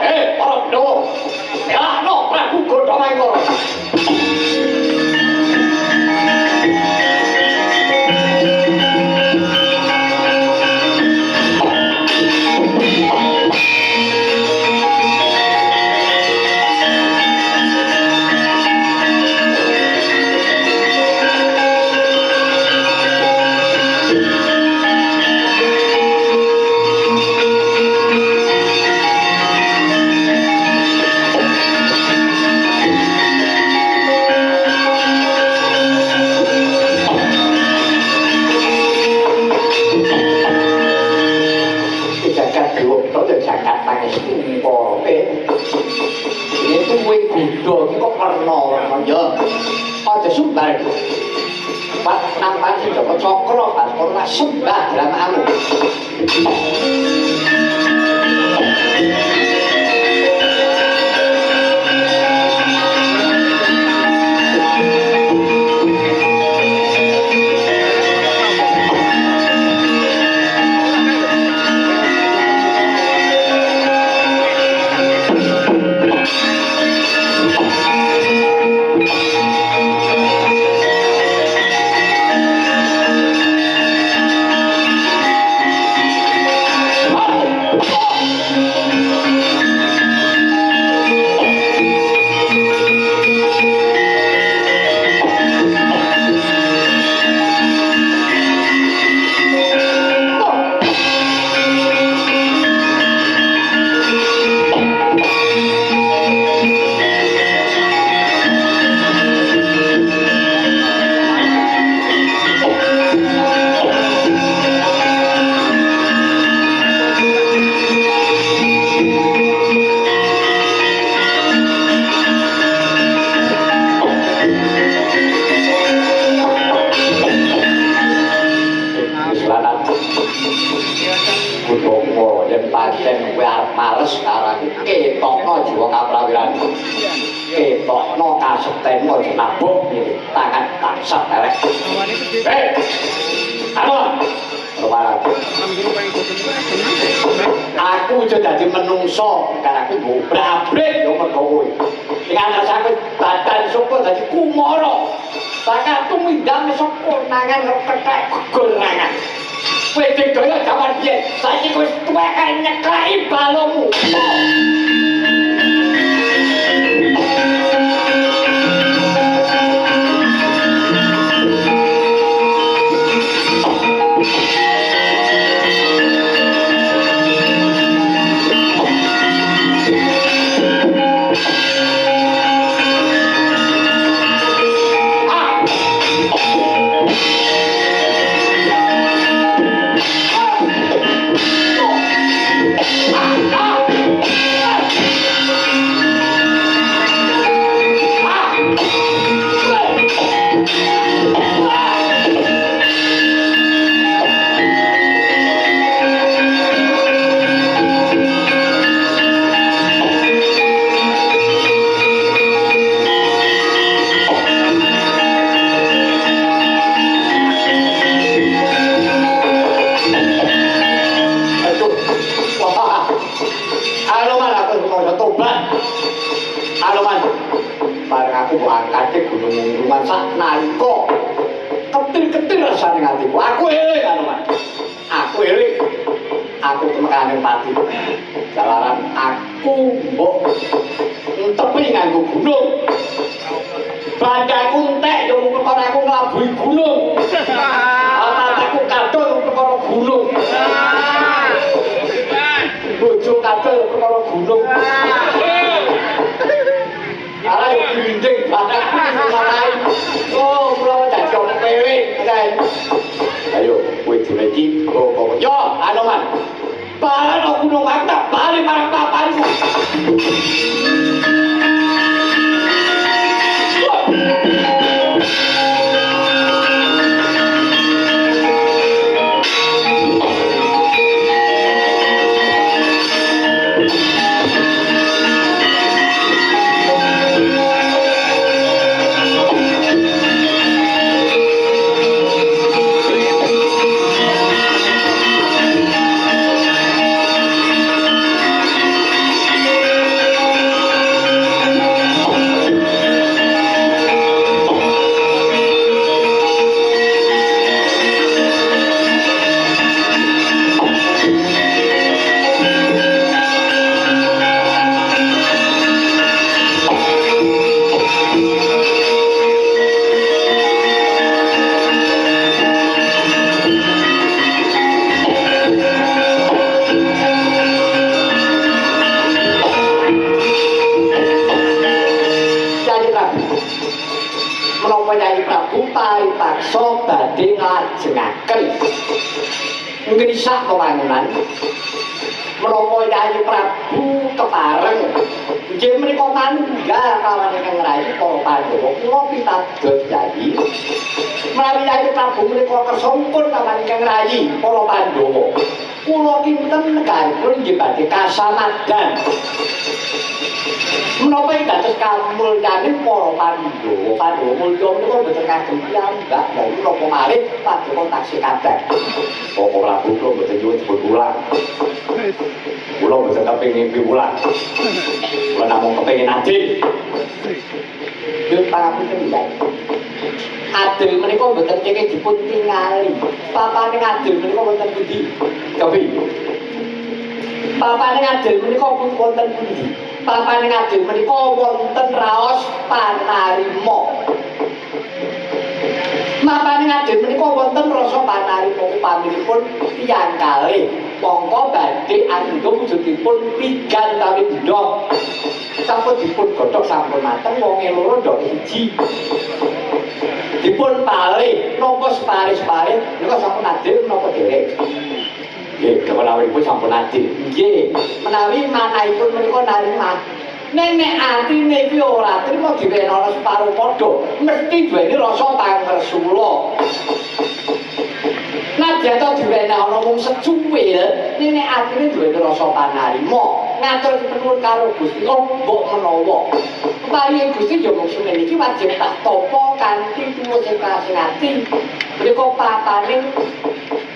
para Pandhawa. Elakno Prabu Godhamangkara. Aja sumbar. Pak nampan sing Joko Cakra ora sembah dramamu. Aku aja dadi menungso, kan aku mbok brabrik yo mergo kowe. Dengan rasaku badan sapa dadi kumara. Bakal tumindang sapa nangan kethek gugur nangan. Kowe daya jaman biyen, saiki wis tuwek nyeklaki balomu. Jalaran aku mbok entepi nganggo gunung. Bandaku entek yo perkara aku nglabuhi gunung. Aku kadol perkara gunung. Bojo kadol perkara gunung. Ala yo grinding bandaku sarai. Oh, kula dadi ono pewe. Ayo, kowe dene iki kok yo Anoman. Para aku gunung mantap, balik marang papanmu. Yai Prabu paripaksa badhe nglajengaken ngrisak pewangunan menapa Yai Prabu kepareng nggih menika manunggal kawan ingkang rayi para Pandhawa kula pitados Yai menawi Yai Prabu menika kersa umpun kawan ingkang rayi para Pandhawa kula kinten negaripun nggih badhe kasamadan menapa dados kamulyaning para Pandhawa Pandhawa mulya menika boten kagem piyambak lha menapa malih Pandhawa taksih kadang Para Prabu kula boten nyuwun dipun ulang kula boten kepengin piwulang kula namung kepengin adil Yun pangapunten Yai adil menika boten kenging dipun tingali papaning adil menika wonten pundi kepi papaning adil menika wonten pundi papaning adil menika wonten raos panarima mapaning adil menika wonten rasa panarima upaminipun tiyang kalih mongko badhe angga wujudipun tigan tawi ndok sampun dipun godhog sampun mateng wonge loro ndok siji dipun palih napa separe-separe nika sampun adil napa derek nggih kemenawipun sampun adil nggih menawi manahipun menika narima nek atine iki ora trima diwenana separo padha mesti duweni rasa pangresula nadyan to diwenehi ana mung secuwil nek atine duweni rasa panarima ngatur kepenuhun karo Gusti mbok menawa paring Gusti ya mung semene iki wajib tak tampa kanthi tulus ikhlas ati menika papaning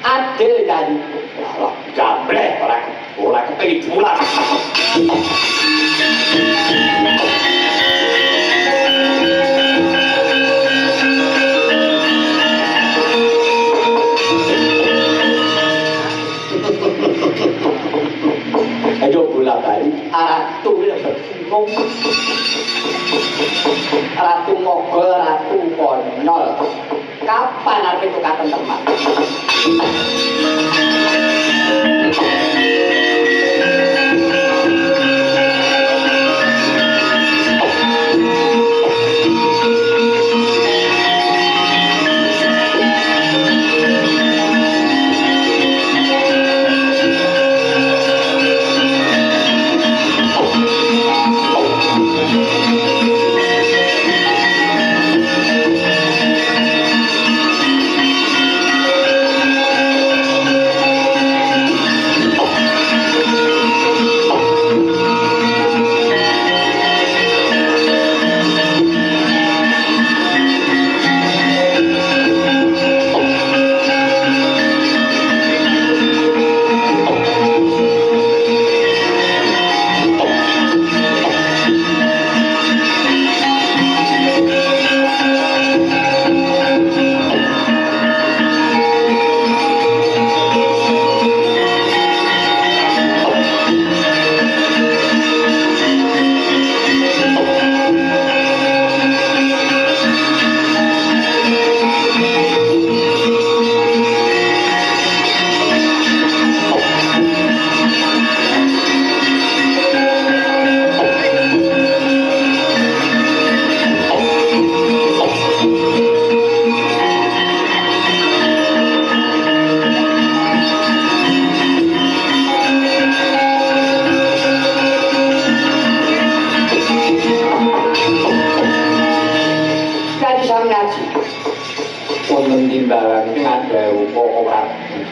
adil Yai Allah gableh ora kepengin diulang ayo bola bali ratu bingung ratu mogol ratu konyol kapan arep tukaten teman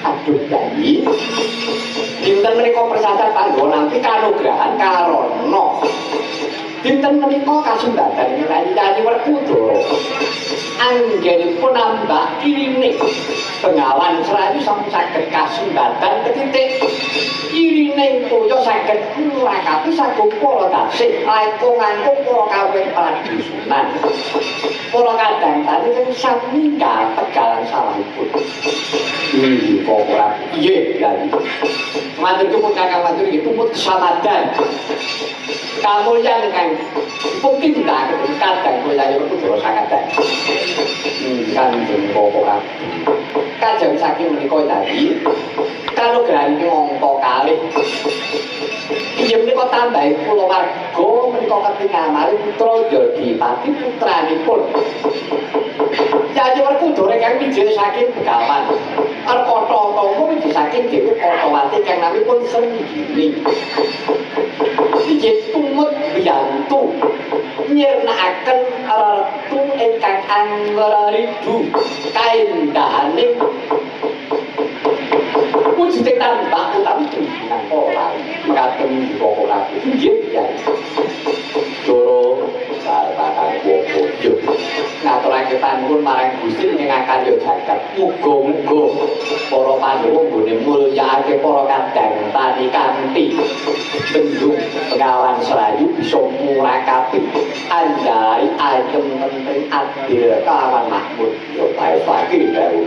aduh Yai dinten menika persatan Pandhawa nampi kanugrahan karana dinten menika kasumbadan Yai Werkudara anggenipun nambah kirine Bengawan Serayu sampun saged kasumbadan ketitik kirine toya saged ngrakapi sagung para tasih langkung-langkung para kawin pradhusunan para kadang tadi kan saminggal tegalan salahipun kok ora piye Yai maturipun kakang matur nggih tumut kesamadan kamulyan kang pun tindak kadang kula Yai Werkudara sangadan kan kok kajeng saking menika tadi kanugrahan ngangka kalih inggih menika tambahi kulawarga menika ketingal malih putra Yadipati putranipun Nyanyi Werkudara kang wijaya saking Begawan. Arep kata-kata iki saking Dewi Kartawati kang namipun Senggini. Inggih tumut biyantu nyirnakaken ratu ingkang anggara ribu kaendahaning wujuding tambah utawi pimpinan pola katen pola inggih ya doro sartakan popo yo ngaturake panuwun marang Gusti ngengaken yo jagat muga-muga para Pandhawa nggone mulyakake para kadang tani kanthi bendung Bengawan Serayu bisa murakapi anjari ayem menteri adil kawan makmur yo bae pagi bae